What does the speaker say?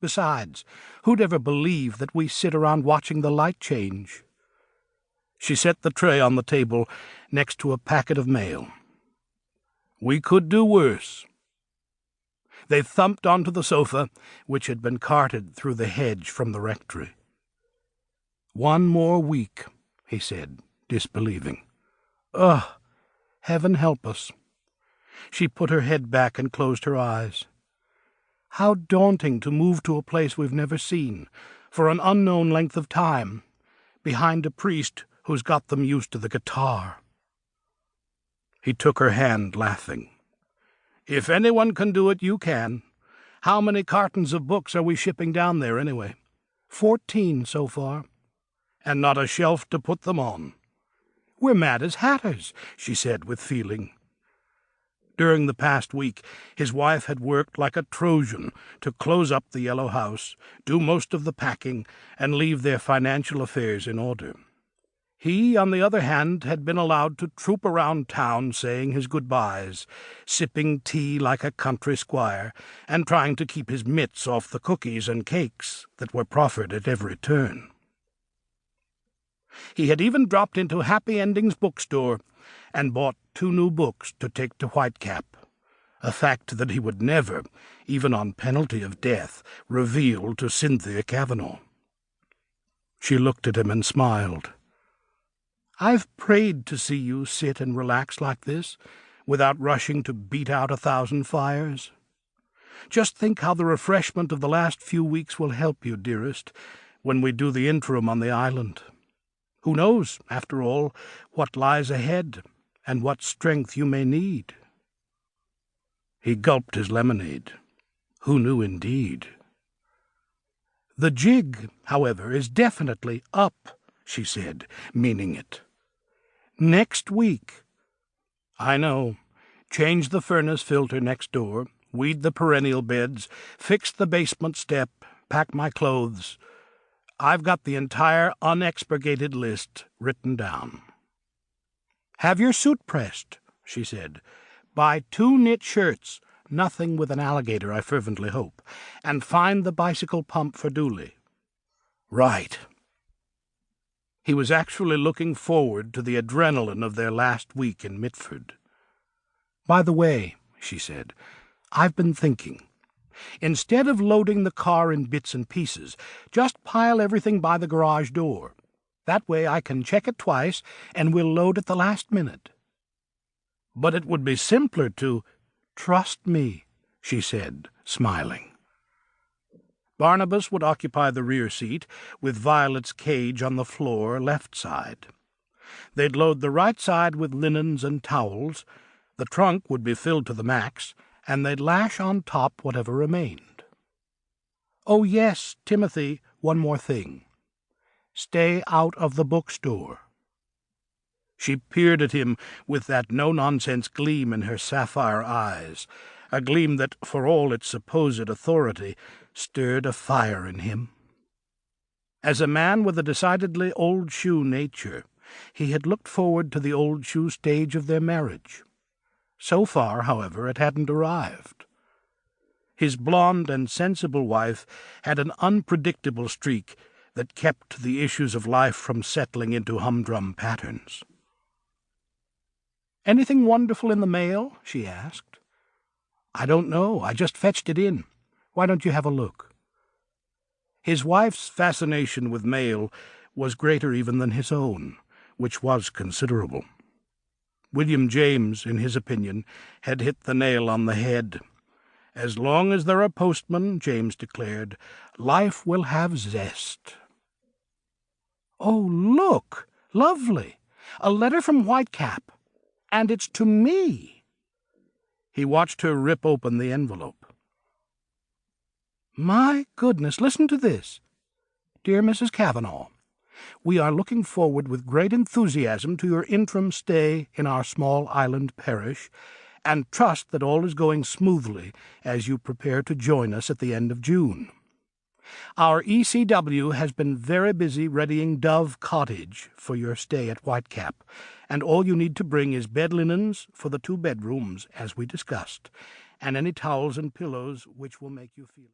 Besides, who'd ever believe that we sit around watching the light change?" She set the tray on the table next to a packet of mail. "We could do worse." They thumped onto the sofa, which had been carted through the hedge from the rectory. "One more week," he said, disbelieving. "Ugh, heaven help us." She put her head back and closed her eyes. How daunting to move to a place we've never seen, for an unknown length of time, behind a priest who's got them used to the guitar. He took her hand, laughing. "If anyone can do it, you can. How many cartons of books are we shipping down there, anyway?" 14 so far. "And not a shelf to put them on." "We're mad as hatters," she said with feeling. During the past week, his wife had worked like a Trojan to close up the yellow house, do most of the packing, and leave their financial affairs in order. He, on the other hand, had been allowed to troop around town saying his goodbyes, sipping tea like a country squire, and trying to keep his mitts off the cookies and cakes that were proffered at every turn. He had even dropped into Happy Endings bookstore and bought 2 new books to take to Whitecap, a fact that he would never, even on penalty of death, reveal to Cynthia Kavanagh. She looked at him and smiled. "I've prayed to see you sit and relax like this, without rushing to beat out 1,000 fires. Just think how the refreshment of the last few weeks will help you, dearest, when we do the interim on the island. Who knows, after all, what lies ahead, and what strength you may need?" He gulped his lemonade. Who knew indeed? "The jig, however, is definitely up," she said, meaning it. "Next week." "I know. Change the furnace filter next door, weed the perennial beds, fix the basement step, pack my clothes. I've got the entire unexpurgated list written down." "Have your suit pressed," she said. "Buy 2 knit shirts, nothing with an alligator, I fervently hope, and find the bicycle pump for Dooley." "Right." He was actually looking forward to the adrenaline of their last week in Mitford. "By the way," she said, "I've been thinking. Instead of loading the car in bits and pieces, just pile everything by the garage door. That way I can check it twice, and we'll load at the last minute." "But it would be simpler to—" "Trust me," she said, smiling. Barnabas would occupy the rear seat, with Violet's cage on the floor left side. They'd load the right side with linens and towels, the trunk would be filled to the max, and they'd lash on top whatever remained. "Oh, yes, Timothy, one more thing. Stay out of the bookstore." She peered at him with that no-nonsense gleam in her sapphire eyes, a gleam that, for all its supposed authority, stirred a fire in him. As a man with a decidedly old-shoe nature, he had looked forward to the old-shoe stage of their marriage. So far, however, it hadn't arrived. His blonde and sensible wife had an unpredictable streak that kept the issues of life from settling into humdrum patterns. "Anything wonderful in the mail?" she asked. "I don't know. I just fetched it in. Why don't you have a look?" His wife's fascination with mail was greater even than his own, which was considerable. William James, in his opinion, had hit the nail on the head. As long as there are postmen, James declared, life will have zest. "Oh, look! Lovely! A letter from Whitecap. And it's to me." He watched her rip open the envelope. "My goodness, listen to this. Dear Mrs. Kavanagh, we are looking forward with great enthusiasm to your interim stay in our small island parish, and trust that all is going smoothly as you prepare to join us at the end of June. Our ECW has been very busy readying Dove Cottage for your stay at Whitecap, and all you need to bring is bed linens for the 2 bedrooms, as we discussed, and any towels and pillows which will make you feel